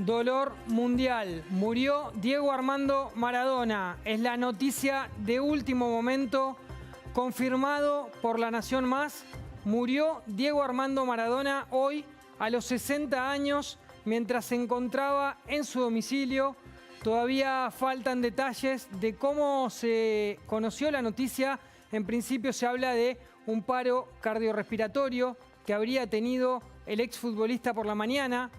Dolor mundial. Murió Diego Armando Maradona. Es la noticia de último momento, confirmado por La Nación Más. Murió Diego Armando Maradona hoy a los 60 años mientras se encontraba en su domicilio. Todavía faltan detalles de cómo se conoció la noticia. En principio se habla de un paro cardiorrespiratorio que habría tenido el exfutbolista por la mañana.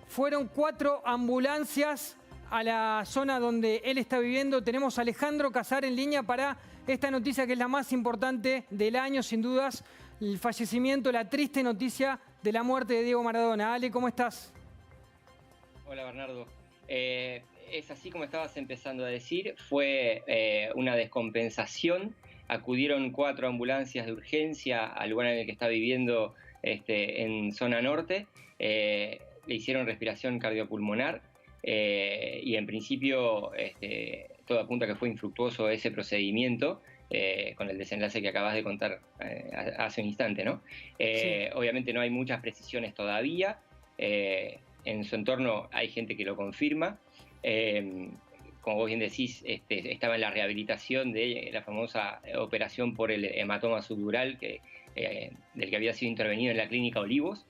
Fueron 4 ambulancias a la zona donde él está viviendo. Tenemos a Alejandro Casar en línea para esta noticia que es la más importante del año, sin dudas. El fallecimiento, la triste noticia de la muerte de Diego Maradona. Ale, ¿cómo estás? Hola, Bernardo. Es así como estabas empezando a decir, fue una descompensación. Acudieron 4 ambulancias de urgencia al lugar en el que está viviendo en zona norte. Le hicieron respiración cardiopulmonar y en principio todo apunta a que fue infructuoso ese procedimiento con el desenlace que acabas de contar hace un instante, ¿no? Sí. Obviamente no hay muchas precisiones todavía. En su entorno hay gente que lo confirma. Como vos bien decís, estaba en la rehabilitación de la famosa operación por el hematoma subdural del que había sido intervenido en la clínica Olivos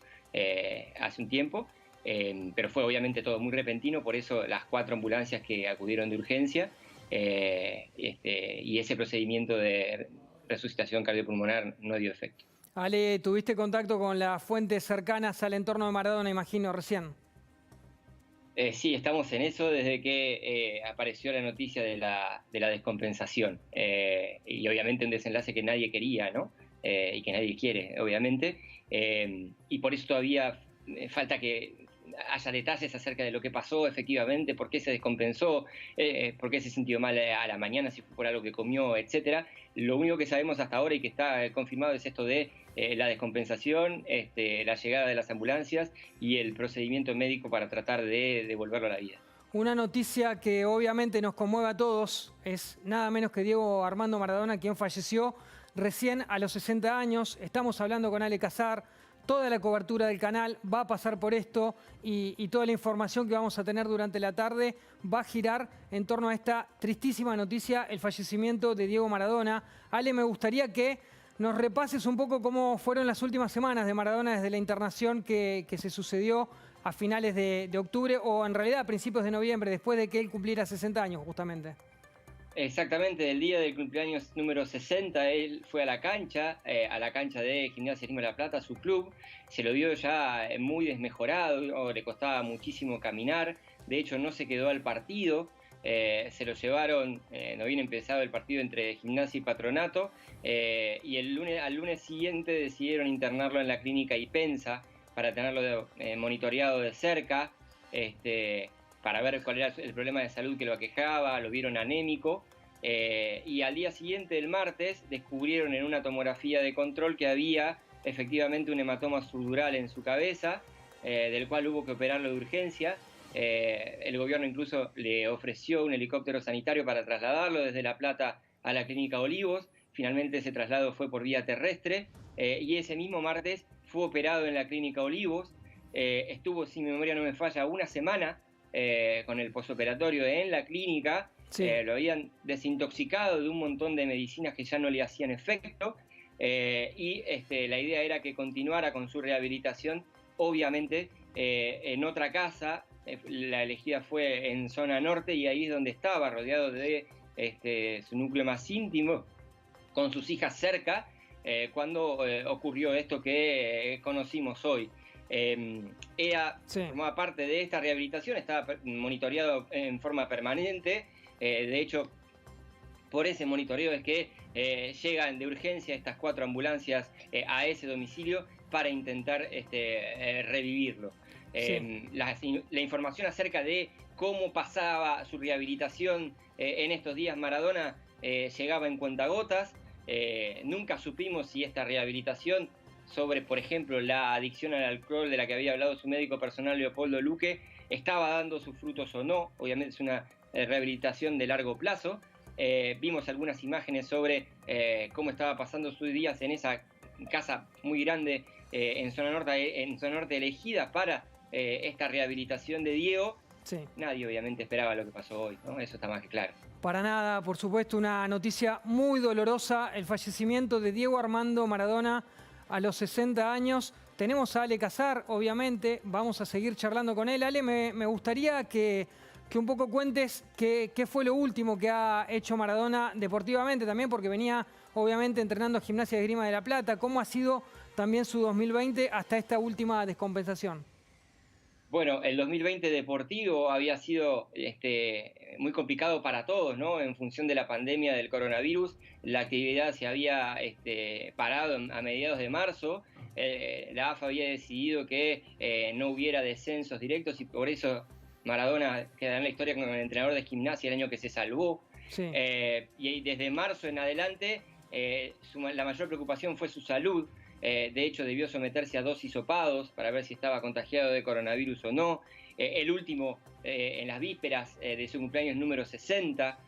hace un tiempo. Pero fue obviamente todo muy repentino, por eso las 4 ambulancias que acudieron de urgencia y ese procedimiento de resucitación cardiopulmonar no dio efecto. Ale, ¿tuviste contacto con las fuentes cercanas al entorno de Maradona, imagino, recién? Sí, estamos en eso desde que apareció la noticia de la descompensación y obviamente un desenlace que nadie quería, ¿no? Y que nadie quiere, obviamente, y por eso todavía falta que haya detalles acerca de lo que pasó efectivamente, por qué se descompensó, por qué se sintió mal a la mañana, si fue por algo que comió, etcétera. Lo único que sabemos hasta ahora y que está confirmado es esto de la descompensación, la llegada de las ambulancias y el procedimiento médico para tratar de devolverlo a la vida. Una noticia que obviamente nos conmueve a todos es nada menos que Diego Armando Maradona, quien falleció recién a los 60 años. Estamos hablando con Ale Casar. Toda la cobertura del canal va a pasar por esto y toda la información que vamos a tener durante la tarde va a girar en torno a esta tristísima noticia, el fallecimiento de Diego Maradona. Ale, me gustaría que nos repases un poco cómo fueron las últimas semanas de Maradona desde la internación que se sucedió a finales de octubre o en realidad a principios de noviembre, después de que él cumpliera 60 años justamente. Exactamente, el día del cumpleaños número 60, él fue a la cancha de Gimnasia Grima de la Plata, su club. Se lo vio ya muy desmejorado, le costaba muchísimo caminar. De hecho, no se quedó al partido. Se lo llevaron, no bien empezado el partido entre Gimnasia y Patronato, y al lunes siguiente decidieron internarlo en la clínica Ipensa para tenerlo monitoreado de cerca. Para ver cuál era el problema de salud que lo aquejaba, lo vieron anémico, y al día siguiente, el martes, descubrieron en una tomografía de control que había efectivamente un hematoma subdural en su cabeza, del cual hubo que operarlo de urgencia. El gobierno incluso le ofreció un helicóptero sanitario para trasladarlo desde La Plata a la clínica Olivos. Finalmente ese traslado fue por vía terrestre, y ese mismo martes fue operado en la clínica Olivos. Estuvo, si mi memoria no me falla, una semana con el posoperatorio en la clínica. Sí. Lo habían desintoxicado de un montón de medicinas que ya no le hacían efecto, y la idea era que continuara con su rehabilitación, obviamente en otra casa. La elegida fue en zona norte y ahí es donde estaba, rodeado de su núcleo más íntimo, con sus hijas cerca, cuando ocurrió esto que conocimos hoy. Ella formaba parte de esta rehabilitación, estaba monitoreado en forma permanente. De hecho, por ese monitoreo es que llegan de urgencia estas 4 ambulancias a ese domicilio para intentar revivirlo. La información acerca de cómo pasaba su rehabilitación en estos días Maradona llegaba en cuentagotas. Nunca supimos si esta rehabilitación sobre, por ejemplo, la adicción al alcohol de la que había hablado su médico personal Leopoldo Luque, estaba dando sus frutos o no. Obviamente es una rehabilitación de largo plazo. Vimos algunas imágenes sobre cómo estaba pasando sus días en esa casa muy grande en zona norte elegida para esta rehabilitación de Diego, Sí. nadie obviamente esperaba lo que pasó hoy, ¿no? Eso está más que claro. Para nada, por supuesto, una noticia muy dolorosa, el fallecimiento de Diego Armando Maradona a los 60 años. Tenemos a Ale Casar, obviamente, vamos a seguir charlando con él. Ale, me gustaría que un poco cuentes qué fue lo último que ha hecho Maradona deportivamente también, porque venía obviamente entrenando a Gimnasia de Esgrima de La Plata. ¿Cómo ha sido también su 2020 hasta esta última descompensación? Bueno, el 2020 deportivo había sido muy complicado para todos, ¿no? En función de la pandemia del coronavirus, la actividad se había parado a mediados de marzo. La AFA había decidido que no hubiera descensos directos y por eso Maradona quedará en la historia como el entrenador de Gimnasia el año que se salvó. Sí. Y desde marzo en adelante, la mayor preocupación fue su salud. De hecho, debió someterse a 2 hisopados para ver si estaba contagiado de coronavirus o no. El último, en las vísperas de su cumpleaños número 60,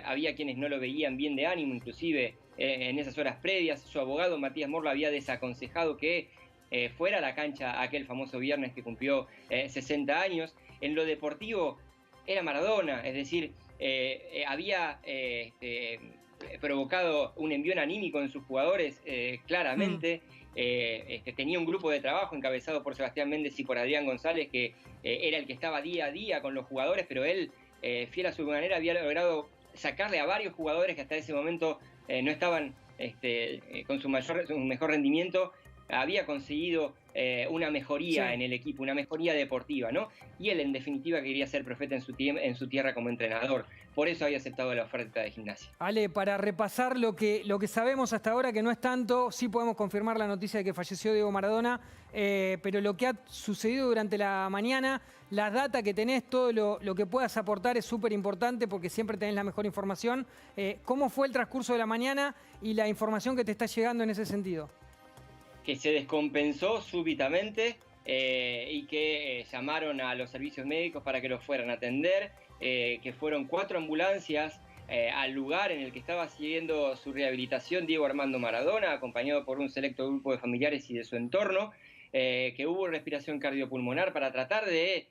había quienes no lo veían bien de ánimo, inclusive en esas horas previas. Su abogado, Matías Morla, había desaconsejado que fuera a la cancha aquel famoso viernes que cumplió 60 años. En lo deportivo, era Maradona, es decir, había provocado un envión anímico en sus jugadores, claramente. Tenía un grupo de trabajo encabezado por Sebastián Méndez y por Adrián González, que era el que estaba día a día con los jugadores, pero él, fiel a su manera, había logrado sacarle a varios jugadores que hasta ese momento no estaban con su mejor rendimiento. Había conseguido una mejoría en el equipo, una mejoría deportiva, ¿no? Y él, en definitiva, quería ser profeta en su tierra como entrenador. Por eso había aceptado la oferta de Gimnasia. Ale, para repasar lo que sabemos hasta ahora, que no es tanto, sí podemos confirmar la noticia de que falleció Diego Maradona, pero lo que ha sucedido durante la mañana, la data que tenés, todo lo que puedas aportar es súper importante porque siempre tenés la mejor información. ¿Cómo fue el transcurso de la mañana y la información que te está llegando en ese sentido? Que se descompensó súbitamente y que llamaron a los servicios médicos para que los fueran a atender, que fueron 4 ambulancias al lugar en el que estaba siguiendo su rehabilitación Diego Armando Maradona, acompañado por un selecto grupo de familiares y de su entorno, que hubo respiración cardiopulmonar para tratar de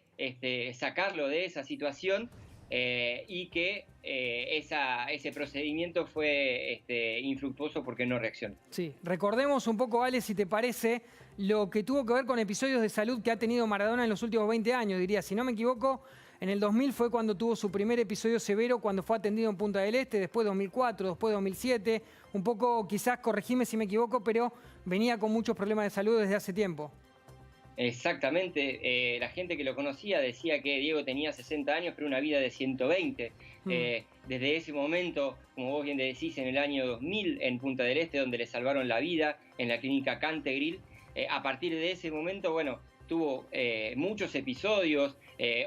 sacarlo de esa situación. Y que ese procedimiento fue infructuoso porque no reaccionó. Sí, recordemos un poco, Ale, si te parece, lo que tuvo que ver con episodios de salud que ha tenido Maradona en los últimos 20 años, diría. Si no me equivoco, en el 2000 fue cuando tuvo su primer episodio severo, cuando fue atendido en Punta del Este, después 2004, después 2007. Un poco, quizás, corregime si me equivoco, pero venía con muchos problemas de salud desde hace tiempo. Exactamente, la gente que lo conocía decía que Diego tenía 60 años, pero una vida de 120. Desde ese momento, como vos bien decís, en el año 2000, en Punta del Este, donde le salvaron la vida, en la clínica Cantegril, a partir de ese momento, bueno, tuvo muchos episodios,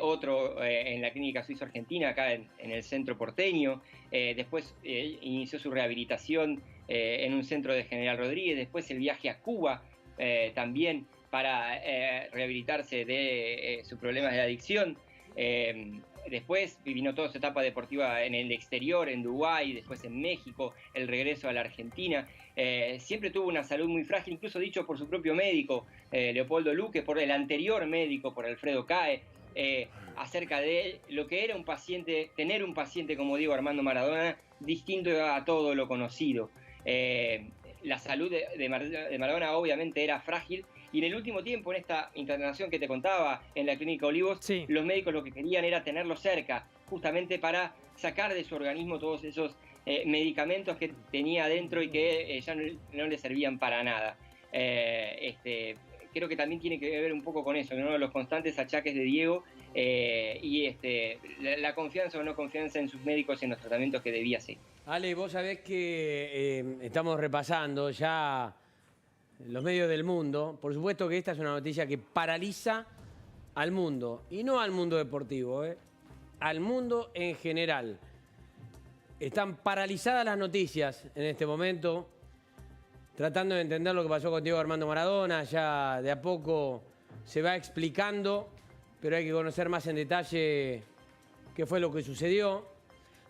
otro en la clínica suizo-argentina, acá en el centro porteño. Después inició su rehabilitación en un centro de General Rodríguez, después el viaje a Cuba también, para rehabilitarse de sus problemas de adicción. Después vino toda su etapa deportiva en el exterior, en Dubái, después en México, el regreso a la Argentina. Siempre tuvo una salud muy frágil, incluso dicho por su propio médico, Leopoldo Luque, por el anterior médico, por Alfredo Cae, acerca de lo que era tener un paciente como Diego Armando Maradona, distinto a todo lo conocido. La salud de Maradona obviamente era frágil, y en el último tiempo, en esta internación que te contaba en la Clínica Olivos, sí, los médicos lo que querían era tenerlo cerca, justamente para sacar de su organismo todos esos medicamentos que tenía adentro y que ya no le servían para nada. Creo que también tiene que ver un poco con eso, ¿no? Los constantes achaques de Diego y la confianza o no confianza en sus médicos y en los tratamientos que debía hacer. Ale, vos sabés que estamos repasando ya los medios del mundo. Por supuesto que esta es una noticia que paraliza al mundo, y no al mundo deportivo, al mundo en general. Están paralizadas las noticias en este momento, tratando de entender lo que pasó con Diego Armando Maradona. Ya de a poco se va explicando, pero hay que conocer más en detalle qué fue lo que sucedió.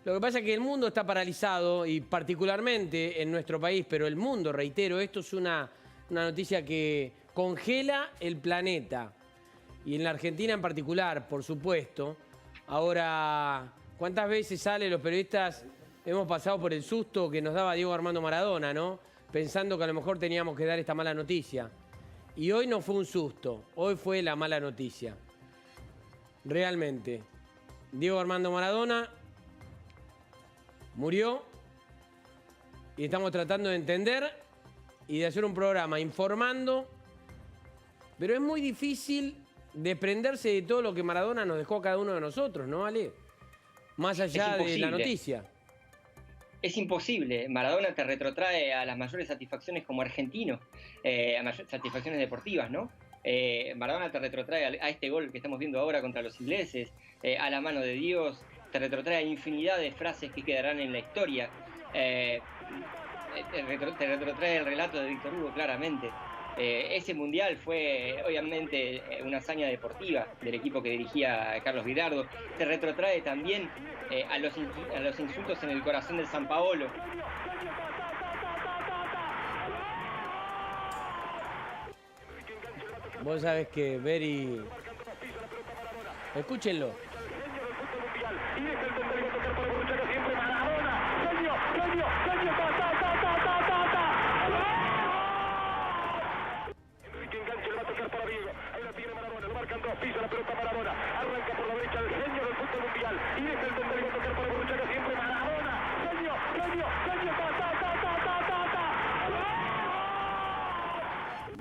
Lo que pasa es que el mundo está paralizado, y particularmente en nuestro país, pero el mundo, reitero, esto es una noticia que congela el planeta. y en la Argentina en particular, por supuesto. Ahora, ¿cuántas veces sale los periodistas hemos pasado por el susto que nos daba Diego Armando Maradona, ¿no? Pensando que a lo mejor teníamos que dar esta mala noticia. Y hoy no fue un susto, hoy fue la mala noticia. Realmente. Diego Armando Maradona murió y estamos tratando de entender y de hacer un programa informando, pero es muy difícil desprenderse de todo lo que Maradona nos dejó a cada uno de nosotros, ¿no, Ale? Más allá de la noticia. Es imposible. Maradona te retrotrae a las mayores satisfacciones como argentino, a mayores satisfacciones deportivas, ¿no? Maradona te retrotrae a este gol que estamos viendo ahora contra los ingleses, a la mano de Dios, te retrotrae a infinidad de frases que quedarán en la historia, te retrotrae el relato de Víctor Hugo claramente. Ese mundial fue obviamente una hazaña deportiva del equipo que dirigía Carlos Bidardo. Te retrotrae también a los insultos en el corazón del San Paolo. Vos sabés que Beri... Escúchenlo. Pisa la pelota Maradona, arranca por la derecha el genio del fútbol mundial y es el donde le va a tocar para Borruchaga siempre Maradona, genio,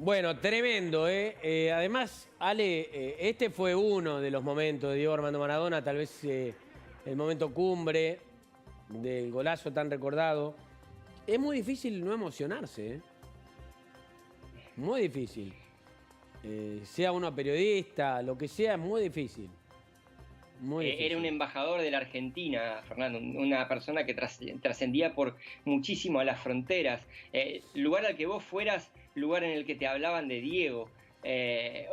Bueno, tremendo, ¿eh? Además, Ale, este fue uno de los momentos de Diego Armando Maradona, tal vez el momento cumbre del golazo tan recordado. Es muy difícil no emocionarse, ¿eh? Muy difícil. Sea uno periodista, lo que sea, es muy difícil. Muy difícil. Era un embajador de la Argentina, Fernando, una persona que trascendía por muchísimo a las fronteras. Lugar al que vos fueras, lugar en el que te hablaban de Diego.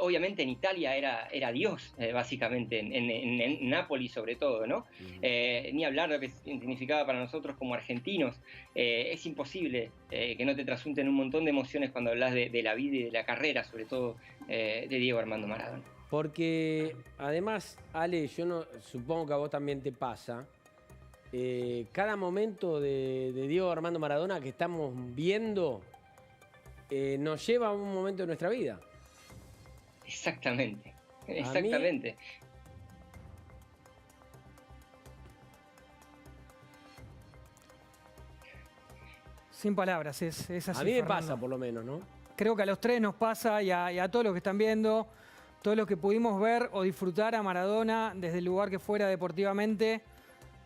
Obviamente en Italia era Dios, básicamente, en Nápoles sobre todo, ¿no? Ni hablar de lo que significaba para nosotros como argentinos. Es imposible que no te trasunten un montón de emociones cuando hablas de la vida y de la carrera, sobre todo de Diego Armando Maradona. Porque además, Ale, yo no supongo que a vos también te pasa, cada momento de Diego Armando Maradona que estamos viendo nos lleva a un momento de nuestra vida. Exactamente, exactamente. Sin palabras, es así. A mí me Fernando. pasa, por lo menos, ¿no? Creo que a los tres nos pasa y a todos los que están viendo, todos los que pudimos ver o disfrutar a Maradona desde el lugar que fuera deportivamente,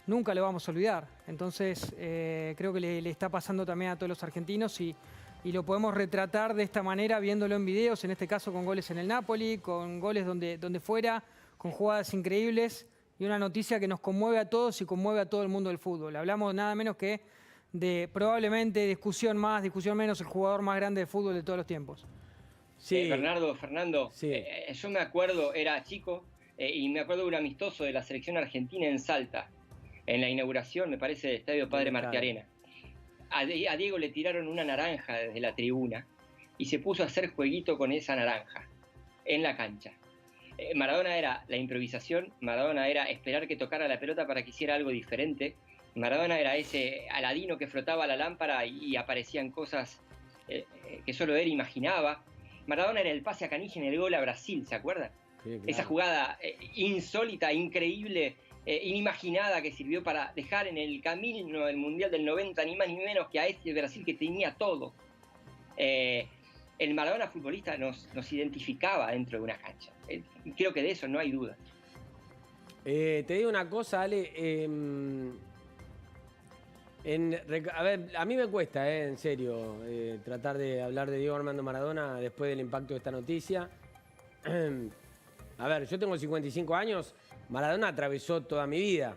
nunca lo vamos a olvidar. Entonces, creo que le está pasando también a todos los argentinos y lo podemos retratar de esta manera viéndolo en videos, en este caso con goles en el Napoli, con goles donde fuera, con jugadas increíbles y una noticia que nos conmueve a todos y conmueve a todo el mundo del fútbol. Hablamos nada menos que de probablemente discusión más, discusión menos, el jugador más grande de fútbol de todos los tiempos. Sí. Fernando, Sí. Yo me acuerdo, era chico, y me acuerdo de un amistoso de la selección argentina en Salta, en la inauguración, me parece, del Estadio Padre Martiarena. A Diego le tiraron una naranja desde la tribuna y se puso a hacer jueguito con esa naranja en la cancha. Maradona era la improvisación, Maradona era esperar que tocara la pelota para que hiciera algo diferente, Maradona era ese Aladino que frotaba la lámpara y aparecían cosas que solo él imaginaba. Maradona era el pase a Canilla en el gol a Brasil, ¿se acuerdan? Sí, claro. Esa jugada insólita, increíble, inimaginada que sirvió para dejar en el camino del Mundial del 90 ni más ni menos que a ese Brasil que tenía todo. El Maradona futbolista nos identificaba dentro de una cancha. Creo que de eso no hay duda. Te digo una cosa, Ale. A ver, a mí me cuesta, en serio, tratar de hablar de Diego Armando Maradona después del impacto de esta noticia. A ver, yo tengo 55 años, Maradona atravesó toda mi vida.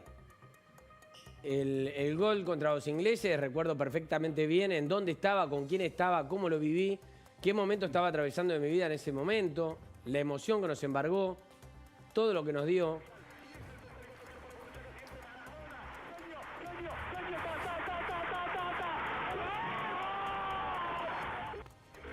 El gol contra los ingleses, recuerdo perfectamente bien en dónde estaba, con quién estaba, cómo lo viví, qué momento estaba atravesando de mi vida en ese momento, la emoción que nos embargó, todo lo que nos dio.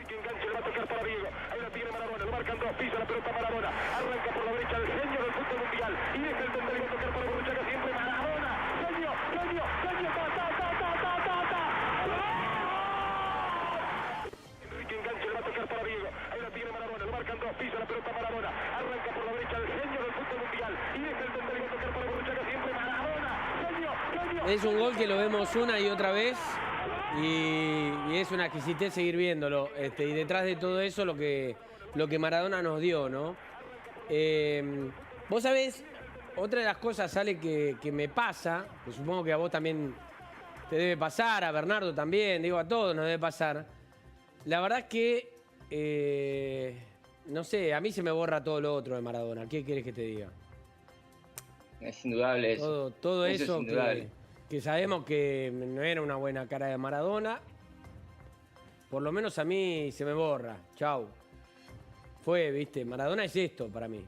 Que enganche, le va a tocar para Diego. Ahí la tiene Maradona, lo marcan dos, pisa la pelota Maradona, arranca por la derecha el genio del fútbol mundial, y deja el donde iba a tocar para Borruchaga siempre Maradona, genio, Enrique enganche, le va a tocar para Diego, ahí la tiene Maradona, lo marcan dos, pisa la pelota Maradona, arranca por la derecha el genio del fútbol mundial, y deja el donde iba a tocar para Borruchaga siempre Maradona, genio. Es un gol que lo vemos una y otra vez y es una exquisitez seguir viéndolo. Y detrás de todo eso lo que Maradona nos dio, ¿no? Vos sabés, otra de las cosas, Ale, que me pasa, que supongo que a vos también te debe pasar, a Bernardo también, digo, a todos nos debe pasar. La verdad es que, no sé, a mí se me borra todo lo otro de Maradona. ¿Qué querés que te diga? Es indudable eso. Todo eso es indudable. que sabemos que no era una buena cara de Maradona, por lo menos a mí se me borra. Chau. Fue, viste, Maradona es esto para mí.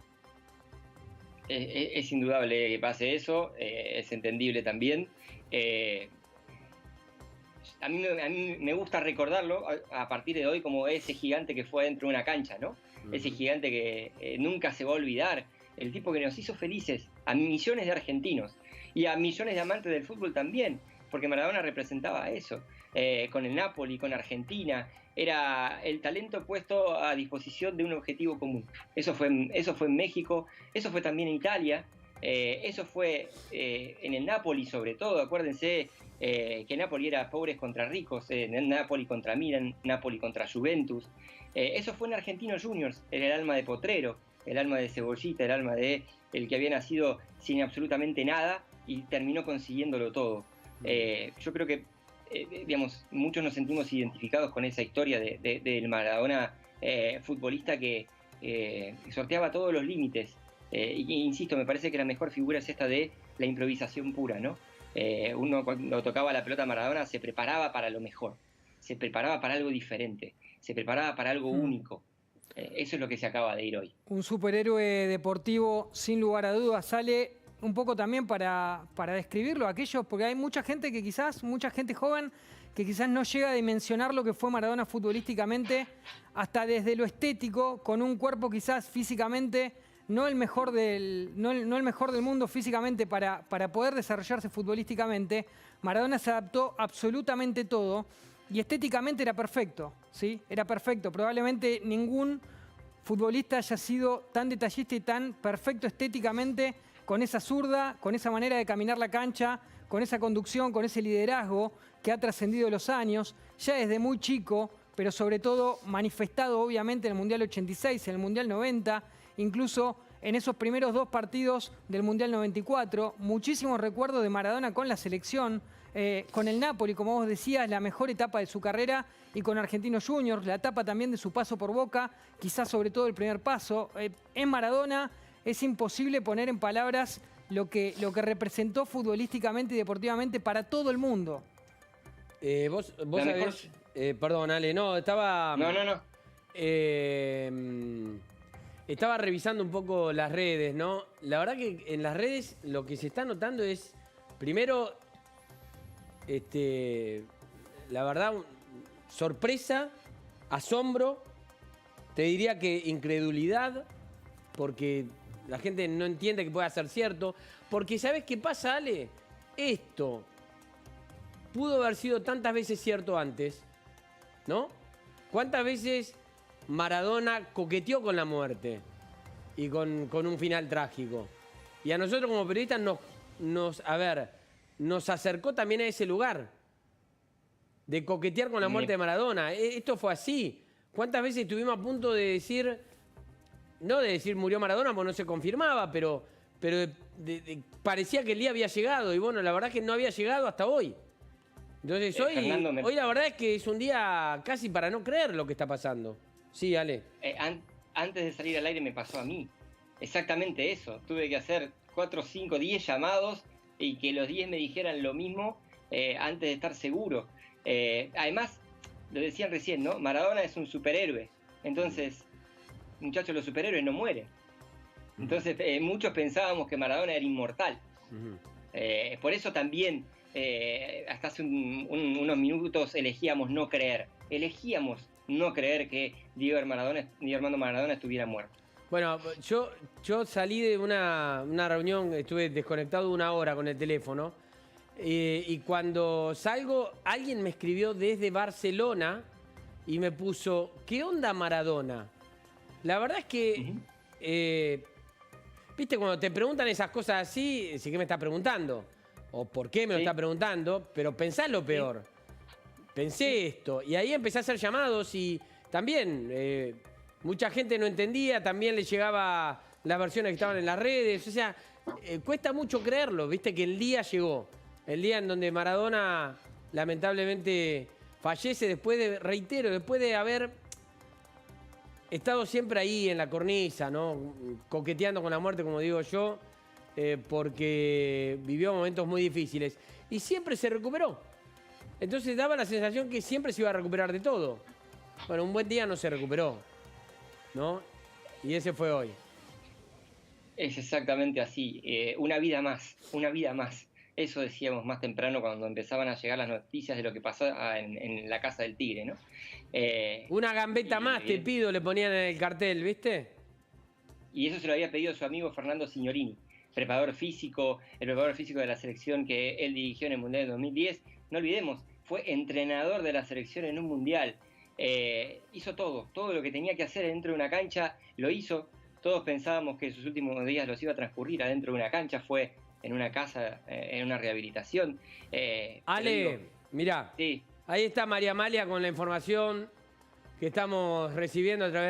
Es indudable que pase eso, es entendible también. A mí me gusta recordarlo a partir de hoy como ese gigante que fue dentro de una cancha, ¿no? Ese gigante que nunca se va a olvidar, el tipo que nos hizo felices a millones de argentinos y a millones de amantes del fútbol también, porque Maradona representaba eso, con el Napoli, con Argentina, era el talento puesto a disposición de un objetivo común. Eso fue en México, eso fue también en Italia, eso fue en el Napoli sobre todo. Acuérdense que Napoli era pobres contra ricos, Napoli contra Milan, Napoli contra Juventus. Eso fue en Argentinos Juniors, era el alma de Potrero, el alma de Cebollita, el alma de el que había nacido sin absolutamente nada y terminó consiguiéndolo todo. Yo creo que digamos, muchos nos sentimos identificados con esa historia del Maradona futbolista que sorteaba todos los límites. Insisto, me parece que la mejor figura es esta de la improvisación pura, ¿no? Uno cuando tocaba la pelota Maradona se preparaba para lo mejor, se preparaba para algo diferente, se preparaba para algo único. Eso es lo que se acaba de ir hoy. Un superhéroe deportivo, sin lugar a dudas. Sale un poco también para describirlo a aquellos, porque hay mucha gente mucha gente joven, que quizás no llega a dimensionar lo que fue Maradona futbolísticamente, hasta desde lo estético, con un cuerpo quizás físicamente no el mejor del mundo físicamente para poder desarrollarse futbolísticamente. Maradona se adaptó absolutamente todo y estéticamente era perfecto, ¿sí? Era perfecto. Probablemente ningún futbolista haya sido tan detallista y tan perfecto estéticamente, con esa zurda, con esa manera de caminar la cancha, con esa conducción, con ese liderazgo que ha trascendido los años, ya desde muy chico, pero sobre todo manifestado obviamente en el Mundial 86, en el Mundial 90, incluso en esos primeros 2 partidos del Mundial 94. Muchísimos recuerdos de Maradona con la selección, con el Napoli, como vos decías, la mejor etapa de su carrera, y con Argentinos Juniors, la etapa también de su paso por Boca, quizás sobre todo el primer paso. En Maradona es imposible poner en palabras lo que representó futbolísticamente y deportivamente para todo el mundo. Vos sabés... perdón, Ale, no, estaba... No. Estaba revisando un poco las redes, ¿no? La verdad que en las redes lo que se está notando es, primero, la verdad, sorpresa, asombro, te diría que incredulidad, porque la gente no entiende que pueda ser cierto. Porque ¿sabés qué pasa, Ale? Esto pudo haber sido tantas veces cierto antes, ¿no? ¿Cuántas veces Maradona coqueteó con la muerte y con un final trágico? Y a nosotros como periodistas nos acercó también a ese lugar de coquetear con la muerte de Maradona. Esto fue así. ¿Cuántas veces estuvimos a punto de decir, no de decir murió Maradona, porque no se confirmaba, pero parecía que el día había llegado, y bueno, la verdad es que no había llegado hasta hoy. Entonces hoy la verdad es que es un día casi para no creer lo que está pasando. Sí, Ale. Antes de salir al aire me pasó a mí exactamente eso. Tuve que hacer 4, 5, 10 llamados y que los 10 me dijeran lo mismo antes de estar seguro. Además, lo decían recién, ¿no? Maradona es un superhéroe. Entonces, muchachos, los superhéroes no mueren. Entonces, muchos pensábamos que Maradona era inmortal. Por eso también, hasta hace unos minutos, elegíamos no creer. Elegíamos no creer que Diego Armando Maradona estuviera muerto. Bueno, yo salí de una reunión, estuve desconectado 1 hora con el teléfono, y cuando salgo, alguien me escribió desde Barcelona y me puso, ¿qué onda Maradona? La verdad es que, viste, cuando te preguntan esas cosas así, sí que me está preguntando, o por qué me lo está preguntando, pero pensá lo peor. Pensé esto, y ahí empecé a hacer llamados y también mucha gente no entendía, también le llegaba las versiones que estaban en las redes, o sea, cuesta mucho creerlo, viste que el día llegó, el día en donde Maradona lamentablemente fallece después de, reitero, después de haber estado siempre ahí en la cornisa, ¿no? Coqueteando con la muerte, como digo yo, porque vivió momentos muy difíciles y siempre se recuperó. Entonces daba la sensación que siempre se iba a recuperar de todo. Bueno, un buen día no se recuperó, ¿no? Y ese fue hoy. Es exactamente así, una vida más, una vida más. Eso decíamos más temprano cuando empezaban a llegar las noticias de lo que pasó en la Casa del Tigre, ¿no? Una gambeta más, te pido, le ponían en el cartel, ¿viste? Y eso se lo había pedido su amigo Fernando Signorini, preparador físico, el preparador físico de la selección que él dirigió en el Mundial de 2010. No olvidemos, fue entrenador de la selección en un Mundial. Hizo todo lo que tenía que hacer dentro de una cancha, lo hizo. Todos pensábamos que sus últimos días los iba a transcurrir adentro de una cancha, fue en una casa, en una rehabilitación. Ale, mirá, sí. Ahí está María Amalia con la información que estamos recibiendo a través de